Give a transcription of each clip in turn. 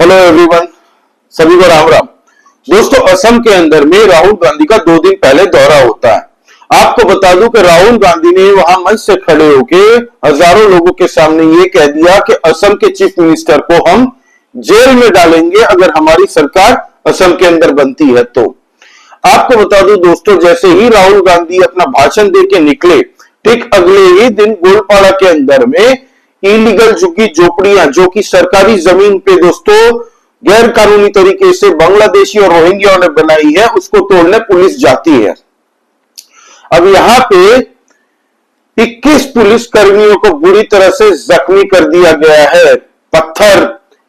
Hello everyone, सभी को राम राम। दोस्तों, असम के अंदर में राहुल गांधी का 2 दिन पहले दौरा होता है। आपको बता दूं कि राहुल गांधी ने वहां मंच से खड़े होकर हजारों लोगों के सामने ये कह दिया कि असम के चीफ मिनिस्टर को हम जेल में डालेंगे अगर हमारी सरकार असम के अंदर बनती है तो। आपको बता दूं दोस्तों, जैसे ही राहुल गांधी अपना भाषण दे के निकले, ठीक अगले ही दिन गोलपाड़ा के अंदर में इलीगल झुग्गी झोपड़ियां जो कि सरकारी जमीन पे दोस्तों गैर कानूनी तरीके से बांग्लादेशी और रोहिंग्याओं ने बनाई है, उसको तोड़ने पुलिस जाती है। अब यहां पे 21 पुलिस कर्मियों को बुरी तरह से जख्मी कर दिया गया है। पत्थर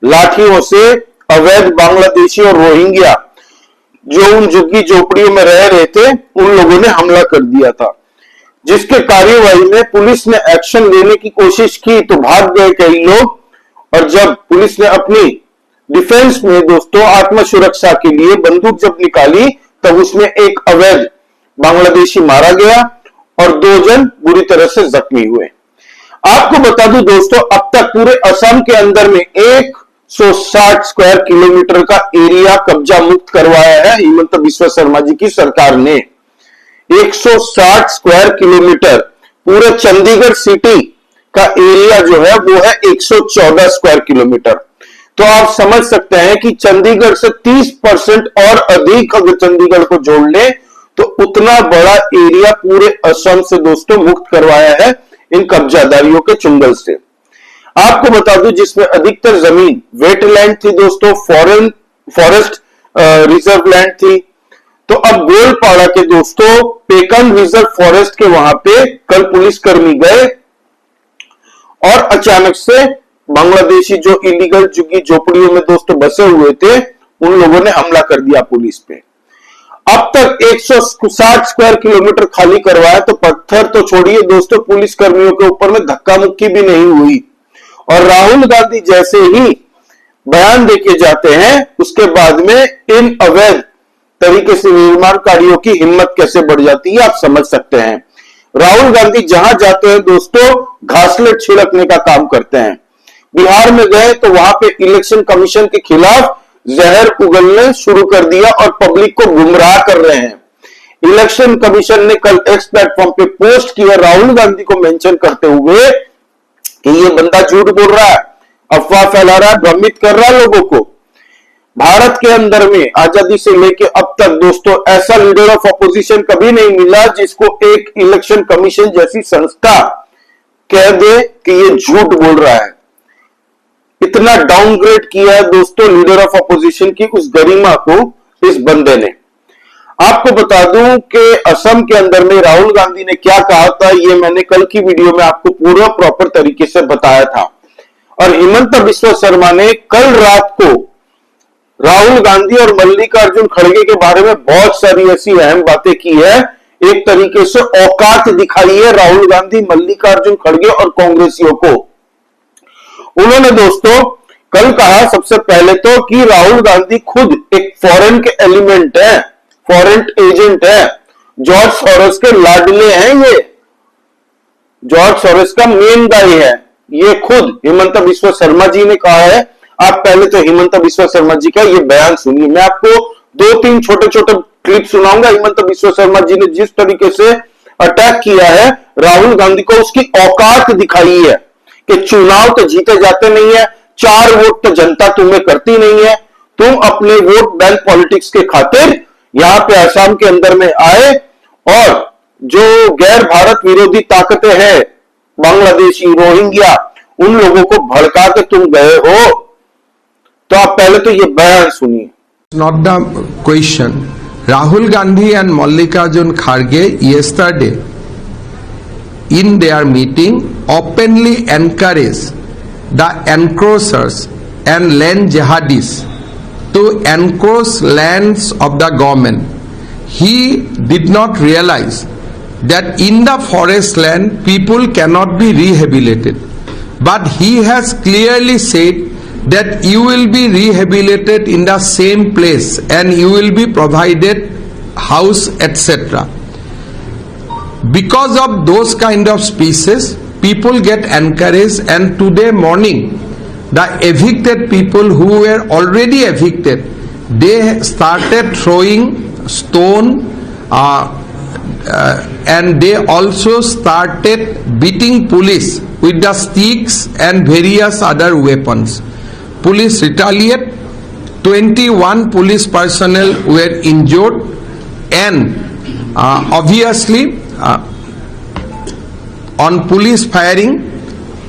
लाठियों से अवैध बांग्लादेशी और रोहिंग्या जो उन झुग्गी झोपड़ियों में रह रहे थे उन लोगों ने हमला कर दिया था, जिसके कार्यवाही में पुलिस ने एक्शन लेने की कोशिश की तो भाग गए कई लोग। और जब पुलिस ने अपनी डिफेंस में दोस्तों आत्म सुरक्षा के लिए बंदूक जब निकाली तब उसमें एक अवैध बांग्लादेशी मारा गया और 2 जन बुरी तरह से जख्मी हुए। आपको बता दूं दोस्तों, अब तक पूरे असम के अंदर में 160 स्क्वायर किलोमीटर का एरिया कब्जा मुक्त करवाया है हिमंत बिस्वा शर्मा जी की सरकार ने। 160 स्क्वायर किलोमीटर, पूरे चंडीगढ़ सिटी का एरिया जो है वो है 114 स्क्वायर किलोमीटर। तो आप समझ सकते हैं कि चंडीगढ़ से 30% और अधिक अगर चंडीगढ़ को जोड़ ले तो उतना बड़ा एरिया पूरे असम से दोस्तों मुक्त करवाया है इन कब्जादारियों के चुंगल से। आपको बता दूं, जिसमें अधिकतर जमीन वेटलैंड थी दोस्तों, फॉरेस्ट रिजर्व लैंड थी। तो अब गोलपाड़ा के दोस्तों पेकन रिजर्व फॉरेस्ट के वहां पे कल पुलिसकर्मी गए और अचानक से बांग्लादेशी जो इलीगल झुग्गी झोपड़ियों में दोस्तों बसे हुए थे उन लोगों ने हमला कर दिया पुलिस पे। अब तक 160 स्क्वायर किलोमीटर खाली करवाया तो पत्थर तो छोड़िए दोस्तों, पुलिस कर्मियों के ऊपर में धक्का मुक्की भी नहीं हुई। और राहुल गांधी जैसे ही बयान देके जाते हैं उसके बाद में इन अवैध तरीके से निर्माण कार्यों की हिम्मत कैसे बढ़ जाती है आप समझ सकते हैं। राहुल गांधी जहां जाते हैं दोस्तों घासलेट छिड़कने का काम करते हैं। बिहार में गए तो वहां पे इलेक्शन कमीशन के खिलाफ जहर उगलने शुरू कर दिया और पब्लिक को गुमराह कर रहे हैं। इलेक्शन कमीशन ने कल एक्स प्लेटफॉर्म पे पोस्ट किया राहुल गांधी को मेंशन करते हुए कि ये बंदा झूठ बोल रहा है, अफवाह फैला रहा है, भ्रमित कर रहा है लोगों को। भारत के अंदर में आजादी से लेकर अब तक दोस्तों ऐसा लीडर ऑफ अपोजिशन कभी नहीं मिला जिसको एक इलेक्शन कमीशन जैसी संस्था कह दे कि ये झूठ बोल रहा है। इतना डाउनग्रेड किया है दोस्तों लीडर ऑफ अपोजिशन की उस गरिमा को इस बंदे ने। आपको बता दूं कि असम के अंदर में राहुल गांधी ने क्या कहा था ये मैंने कल की वीडियो में आपको पूरा प्रॉपर तरीके से बताया था। और हिमंत बिस्वा शर्मा ने कल रात को राहुल गांधी और मल्लिकार्जुन खड़गे के बारे में बहुत सारी ऐसी अहम बातें की है। एक तरीके से औकात दिखाई है राहुल गांधी, मल्लिकार्जुन खड़गे और कांग्रेसियों को। उन्होंने दोस्तों कल कहा सबसे पहले तो कि राहुल गांधी खुद एक फॉरेन के एलिमेंट है, फॉरेन एजेंट है, जॉर्ज सोरोस के लाडले हैं। ये जॉर्ज सोरोस का मेन गाय है, ये खुद हिमंत बिस्वा शर्मा जी ने कहा है। आप पहले तो हिमंत बिस्वा शर्मा जी का ये बयान सुनिए। मैं आपको 2-3 छोटे-छोटे क्लिप सुनाऊंगा। हिमंत बिस्वा शर्मा जी ने जिस तरीके से अटैक किया है राहुल गांधी को, उसकी औकात दिखाई है कि चुनाव तो जीते जाते नहीं है, 4 वोट तो जनता तुम्हें करती नहीं है, तुम अपने वोट बैंक पॉलिटिक्स के खातिर यहां पे असम के अंदर में आए और जो गैर भारत विरोधी ताकतें हैं बांग्लादेशी रोहिंग्या उन लोगों को भड़का के तुम गए हो। तो आप पहले तो ये बयान सुनिए। Not the question. Rahul Gandhi and Mallikarjun Kharge yesterday in their meeting openly encouraged the encroachers and land jihadis to encroach lands of the government. He did not realize that in the forest land people cannot be rehabilitated, but he has clearly said that you will be rehabilitated in the same place and you will be provided house etc. Because of those kind of speeches people get encouraged, and today morning the evicted people who were already evicted, they started throwing stone and they also started beating police with the sticks and various other weapons. Police retaliated. 21 police personnel were injured, and obviously on police firing,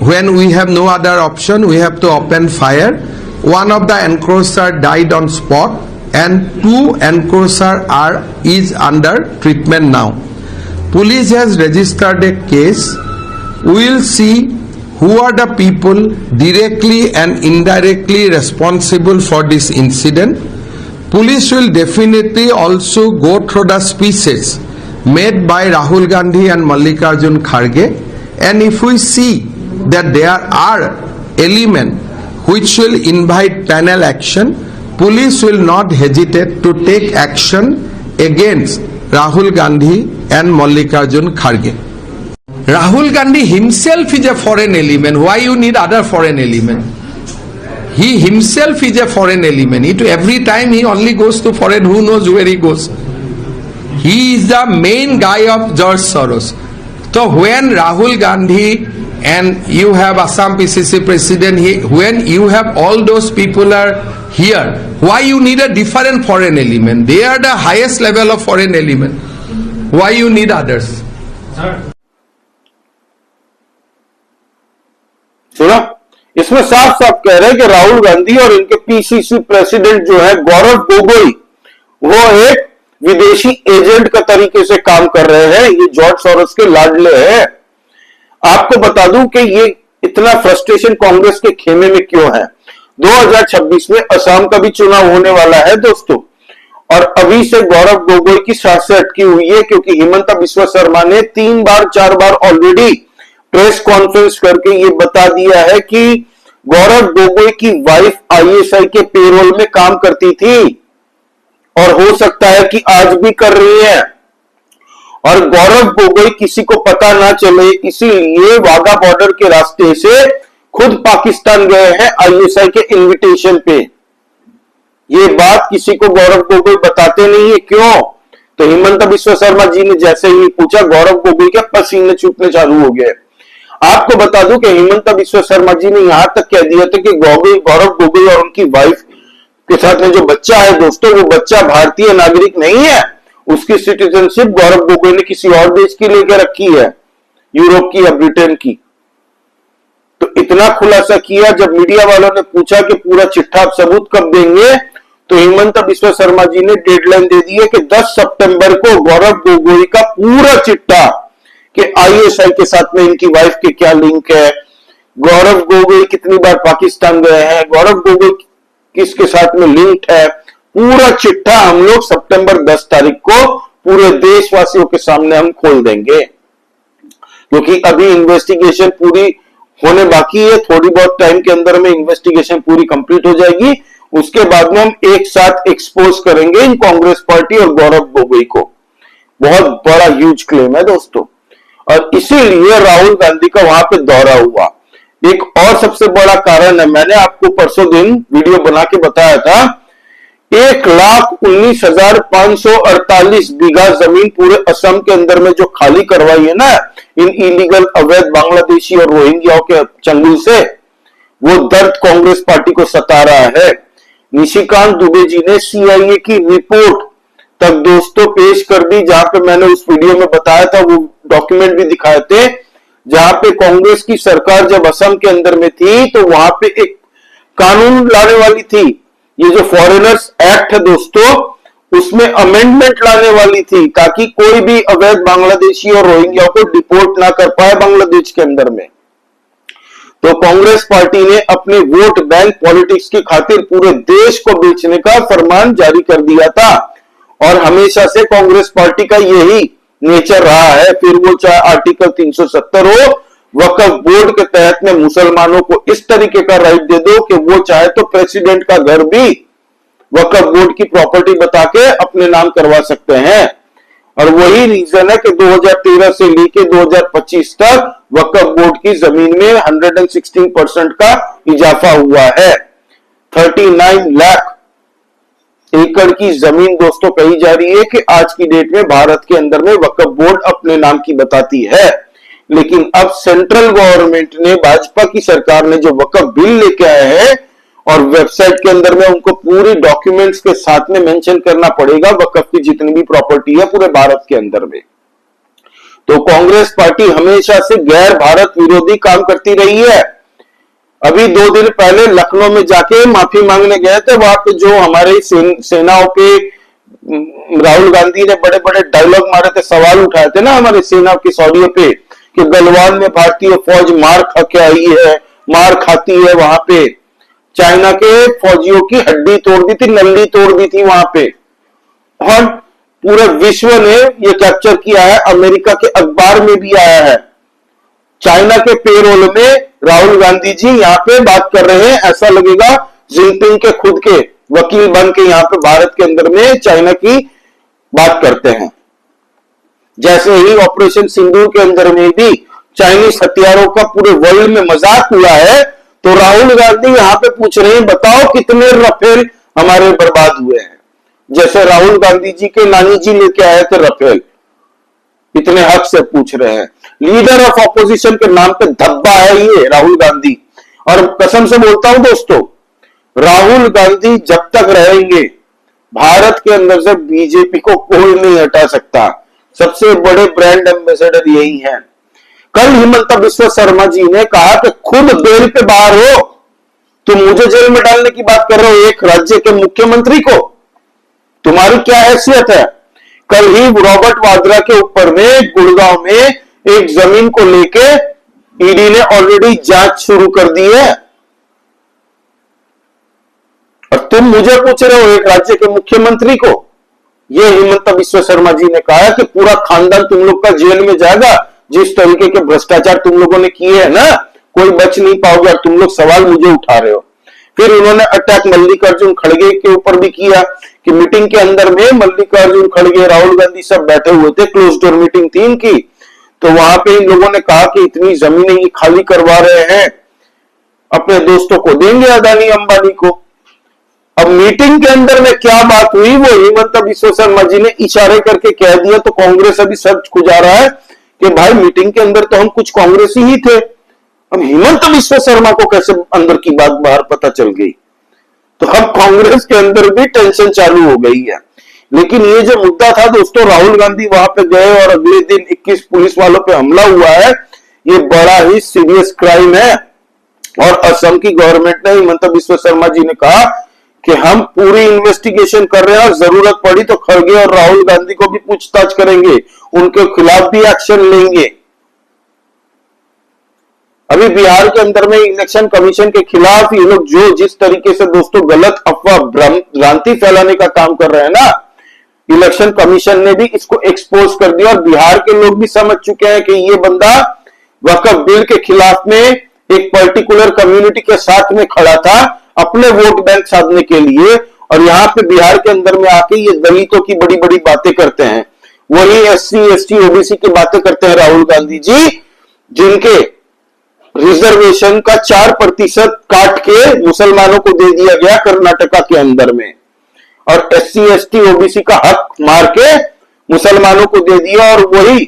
when we have no other option, we have to open fire. One of the enforcer died on spot, and 2 enforcer is under treatment now. Police has registered a case. We will see who are the people directly and indirectly responsible for this incident. Police will definitely also go through the speeches made by Rahul Gandhi and Mallikarjun Kharge, and if we see that there are elements which will invite panel action, police will not hesitate to take action against Rahul Gandhi and Mallikarjun Kharge. Rahul Gandhi himself is a foreign element. Why you need other foreign element? He himself is a foreign element. Every time he only goes to foreign, who knows where he goes? He is the main guy of George Soros. So when Rahul Gandhi and you have Assam PCC president, when you have all those people are here, why you need a different foreign element? They are the highest level of foreign element. Why you need others? Sir. सुना, इसमें साफ साफ कह रहे हैं कि राहुल गांधी और इनके पीसीसी प्रेसिडेंट जो है गौरव गोगोई, वो एक विदेशी एजेंट का तरीके से काम कर रहे हैं। ये जॉर्ज सोरोस के लाडले हैं। आपको बता दूं कि ये इतना फ्रस्ट्रेशन कांग्रेस के खेमे में क्यों है। 2026 में असम का भी चुनाव होने वाला है दोस्तों, और अभी से गौरव गोगोई की सांसें अटकी हुई है, क्योंकि हिमंता बिस्वा शर्मा ने 3 बार 4 बार ऑलरेडी प्रेस कॉन्फ्रेंस करके ये बता दिया है कि गौरव गोगोई की वाइफ आईएसआई के पेरोल में काम करती थी, और हो सकता है कि आज भी कर रही है, और गौरव गोगोई किसी को पता ना चले, इसीलिए वाघा बॉर्डर के रास्ते से खुद पाकिस्तान गए हैं आईएसआई के इनविटेशन पे। ये बात किसी को गौरव गोगोई बताते नहीं है। क्यों? तो हिमंता बिस्वा शर्मा जी ने जैसे ही पूछा, गौरव गोगोई के पसीने छूटने चालू हो गए। आपको बता दूं कि हिमंता बिस्वा शर्मा जी ने यहां तक कह दिया था कि गौरव गोगोई और उनकी वाइफ के साथ में जो बच्चा है दोस्तों, वो बच्चा भारतीय नागरिक नहीं है, उसकी सिटीजनशिप गौरव गोगोई ने किसी और देश की लेकर रखी है, यूरोप की या ब्रिटेन की। तो इतना खुलासा किया। जब मीडिया वालों ने पूछा कि पूरा चिट्ठा आप सबूत कब देंगे, तो हिमंता बिस्वा शर्मा जी ने डेडलाइन दे दी है कि 10 सितंबर को गौरव गोगोई का पूरा चिट्ठा, कि आईएसआई के साथ में इनकी वाइफ के क्या लिंक है, गौरव गोगोई कितनी बार पाकिस्तान गए हैं, गौरव गोगोई किसके साथ में लिंक है, पूरा चिट्ठा हम लोग सितंबर 10 तारीख को पूरे देशवासियों के सामने हम खोल देंगे। क्योंकि अभी इन्वेस्टिगेशन पूरी होने बाकी है, थोड़ी बहुत टाइम के अंदर में इन्वेस्टिगेशन पूरी कंप्लीट हो जाएगी। उसके बाद में हम एक साथ एक्सपोज करेंगे इन कांग्रेस पार्टी और गौरव गोगोई को। बहुत बड़ा ह्यूज क्लेम है दोस्तों, और इसीलिए राहुल गांधी का वहां पे दौरा हुआ। एक और सबसे बड़ा कारण है, मैंने आपको परसों दिन वीडियो बना के बताया था, 1,19,548 बीघा जमीन पूरे असम के अंदर में जो खाली करवाई है ना इन इलीगल अवैध बांग्लादेशी और रोहिंग्याओं के चंगुल से, वो दर्द कांग्रेस पार्टी को सता रहा है। निशिकांत दुबे जी ने सीआईए की रिपोर्ट तक दोस्तों पेश कर दी, जहां पे मैंने उस वीडियो में बताया था, वो डॉक्यूमेंट भी दिखाए थे, जहां पे कांग्रेस की सरकार जब असम के अंदर में थी तो वहां पे एक कानून लाने वाली थी, ये जो फॉरेनर्स एक्ट है दोस्तों, उसमें अमेंडमेंट लाने वाली थी, ताकि कोई भी अवैध बांग्लादेशी और रोहिंग्या को डिपोर्ट ना कर पाए बांग्लादेश के अंदर में। तो कांग्रेस पार्टी ने अपने वोट बैंक पॉलिटिक्स की खातिर पूरे देश को बेचने का फरमान जारी कर दिया था, और हमेशा से कांग्रेस पार्टी का यही नेचर रहा है। फिर वो चाहे आर्टिकल 370 हो, वक्फ बोर्ड के तहत में मुसलमानों को इस तरीके का राइट दे दो कि वो चाहे तो प्रेसिडेंट का घर भी वक्फ बोर्ड की प्रॉपर्टी बता के अपने नाम करवा सकते हैं। और वही रीजन है कि 2013 से लेके 2025 तक वक्फ बोर्ड की जमीन में 116% का इजाफा हुआ है। 39 लाख एकड़ की जमीन दोस्तों कही जा रही है कि आज की डेट में भारत के अंदर में वक्फ बोर्ड अपने नाम की बताती है। लेकिन अब सेंट्रल गवर्नमेंट ने, भाजपा की सरकार ने जो वक्फ बिल लेके आए हैं और वेबसाइट के अंदर में उनको पूरी डॉक्यूमेंट्स के साथ में मेंशन करना पड़ेगा वक्फ की जितनी भी प्रॉपर्टी है पूरे भारत के अंदर में। तो कांग्रेस पार्टी हमेशा से गैर भारत विरोधी काम करती रही है। अभी 2 दिन पहले लखनऊ में जाके माफी मांगने गए थे, वहां पे जो हमारे सेनाओं पे राहुल गांधी ने बड़े बड़े डायलॉग मारे थे, सवाल उठाए थे ना हमारे सेना की सौदियों पे कि गलवान में भारतीय फौज मार खा के आई है, मार खाती है, वहां पे चाइना के फौजियों की हड्डी तोड़ दी थी, नल्ली तोड़ दी थी वहां पे। और पूरे विश्व ने ये कैप्चर किया है, अमेरिका के अखबार में भी आया है। चाइना के पेरोल में राहुल गांधी जी यहां पे बात कर रहे हैं, ऐसा लगेगा जिनपिंग के खुद के वकील बन के यहां पे भारत के अंदर में चाइना की बात करते हैं। जैसे ही ऑपरेशन सिंदूर के अंदर में भी चाइनीज हथियारों का पूरे वर्ल्ड में मजाक हुआ है, तो राहुल गांधी यहां पे पूछ रहे हैं बताओ कितने राफेल हमारे बर्बाद हुए हैं। जैसे राहुल गांधी जी के नानी जी लेके आए थे राफेल, इतने हक से पूछ रहे हैं। लीडर ऑफ ऑपोजिशन के नाम पे धब्बा है ये राहुल गांधी। और कसम से बोलता हूं दोस्तों, राहुल गांधी जब तक रहेंगे भारत के अंदर से बीजेपी को कोई नहीं हटा सकता। सबसे बड़े ब्रांड एम्बेसडर यही हैं। कल हिमंता बिस्वा शर्मा जी ने कहा कि खुद बेल पे बाहर हो, तुम मुझे जेल में डालने की बात कर रहे हो, एक राज्य के मुख्यमंत्री को, तुम्हारी क्या हैसियत है। कल ही रॉबर्ट वाड्रा के ऊपर में गुड़गांव में एक जमीन को लेके ईडी ने ऑलरेडी जांच शुरू कर दी है, और तुम मुझे पूछ रहे हो एक राज्य के मुख्यमंत्री को। यह हिमंता बिस्वा शर्मा जी ने कहा कि पूरा खानदान तुम लोग का जेल में जाएगा, जिस तरीके के भ्रष्टाचार तुम लोगों ने किए हैं ना, कोई बच नहीं पाओगे, और तुम लोग सवाल मुझे उठा रहे हो। फिर उन्होंने अटैक मल्लिकार्जुन खड़गे के ऊपर भी किया कि मीटिंग के अंदर में मल्लिकार्जुन खड़गे, राहुल गांधी सब बैठे हुए थे, क्लोज डोर मीटिंग थी इनकी, तो वहां पे इन लोगों ने कहा कि इतनी जमीनें ये खाली करवा रहे हैं, अपने दोस्तों को देंगे, अदानी अंबानी को। अब मीटिंग के अंदर में क्या बात हुई वो हिमंता बिस्वा शर्मा जी ने इशारे करके कह दिया, तो कांग्रेस अभी सर्च खुजा रहा है कि भाई मीटिंग के अंदर तो हम कुछ कांग्रेसी ही थे, अब हिमंता बिस्वा शर्मा को कैसे अंदर की बात बाहर पता चल गई। तो अब कांग्रेस के अंदर भी टेंशन चालू हो गई है। लेकिन ये जो मुद्दा था दोस्तों, राहुल गांधी वहां पे गए और अगले दिन 21 पुलिस वालों पे हमला हुआ है, ये बड़ा ही सीरियस क्राइम है। और असम की गवर्नमेंट ने, हिमंता बिस्वा शर्मा जी ने कहा कि हम पूरी इन्वेस्टिगेशन कर रहे हैं और जरूरत पड़ी तो खड़गे और राहुल गांधी को भी पूछताछ करेंगे, उनके खिलाफ भी एक्शन लेंगे। अभी बिहार के अंदर में इलेक्शन कमीशन के खिलाफ ये लोग जो जिस तरीके से दोस्तों गलत अफवाह भ्रांति फैलाने का काम कर रहे हैं ना, इलेक्शन कमीशन ने भी इसको एक्सपोज कर दिया। और बिहार के लोग भी समझ चुके हैं कि ये बंदा वक्फ बिल के खिलाफ में एक पर्टिकुलर कम्युनिटी के साथ में खड़ा था अपने वोट बैंक साधने के लिए, और यहां पे बिहार के अंदर में आके ये दलितों की बड़ी बड़ी बातें करते हैं, वही SC ST OBC की बातें करते हैं राहुल गांधी जी, जिनके रिजर्वेशन का 4% काट के मुसलमानों को दे दिया गया कर्नाटका के अंदर में, और SC ST OBC का हक मार के मुसलमानों को दे दिया। और वही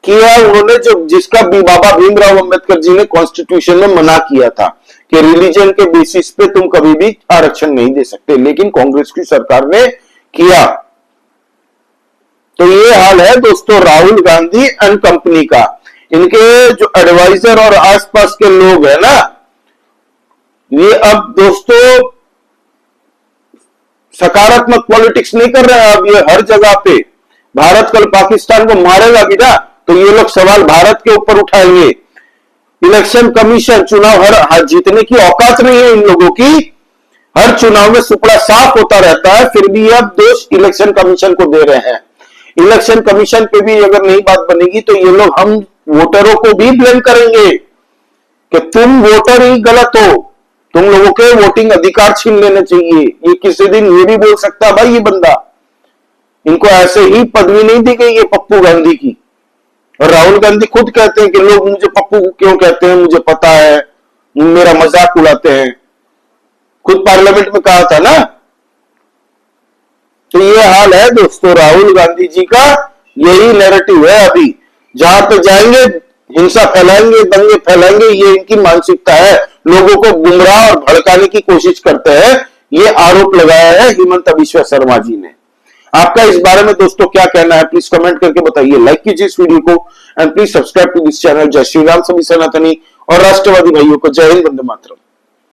किया उन्होंने जो जिसका भी बाबा भीमराव अंबेडकर जी ने कॉन्स्टिट्यूशन में मना किया था कि रिलीजन के बेसिस पे तुम कभी भी आरक्षण नहीं दे सकते, लेकिन कांग्रेस की सरकार ने किया। तो ये हाल है दोस्तों राहुल गांधी एंड कंपनी का। इनके जो एडवाइजर और आसपास के लोग हैं ना, ये अब दोस्तों सकारात्मक पॉलिटिक्स नहीं कर रहे हैं। अब ये हर जगह पे भारत कल पाकिस्तान को मारेगा भी ना, तो ये लोग सवाल भारत के ऊपर उठाएंगे। इलेक्शन कमीशन चुनाव हर जीतने की औकात नहीं है इन लोगों की, हर चुनाव में सुपड़ा साफ होता रहता है, फिर भी अब दोष इलेक्शन कमीशन को दे रहे हैं। इलेक्शन कमीशन पे भी अगर नहीं बात बनेगी तो ये लोग हम वोटरों को भी ब्लेम करेंगे कि तुम वोटर ही गलत हो, तुम लोगों के वोटिंग अधिकार छीन लेने चाहिए। ये किसी दिन ये भी बोल सकता है भाई ये बंदा, इनको ऐसे ही पदवी नहीं दी गई है पप्पू गांधी की। और राहुल गांधी खुद कहते हैं कि लोग मुझे पप्पू क्यों कहते हैं, मुझे पता है, मेरा मजाक उड़ाते हैं। खुद पार्लियामेंट में कहा था ना। तो ये हाल है दोस्तों राहुल गांधी जी का, यही नैरेटिव है। अभी जहां पे जाएंगे हिंसा फैलाएंगे, दंगे फैलाएंगे, ये इनकी मानसिकता है। लोगों को गुमराह और भड़काने की कोशिश करते हैं, ये आरोप लगाया है हिमंता बिश्वा शर्मा जी ने। आपका इस बारे में दोस्तों क्या कहना है, प्लीज कमेंट करके बताइए। लाइक कीजिए इस वीडियो को and please subscribe to this channel. जय श्री राम सभी सनातनी और राष्ट्रवादी भाइयों को जय हिंद, वंदे मातरम।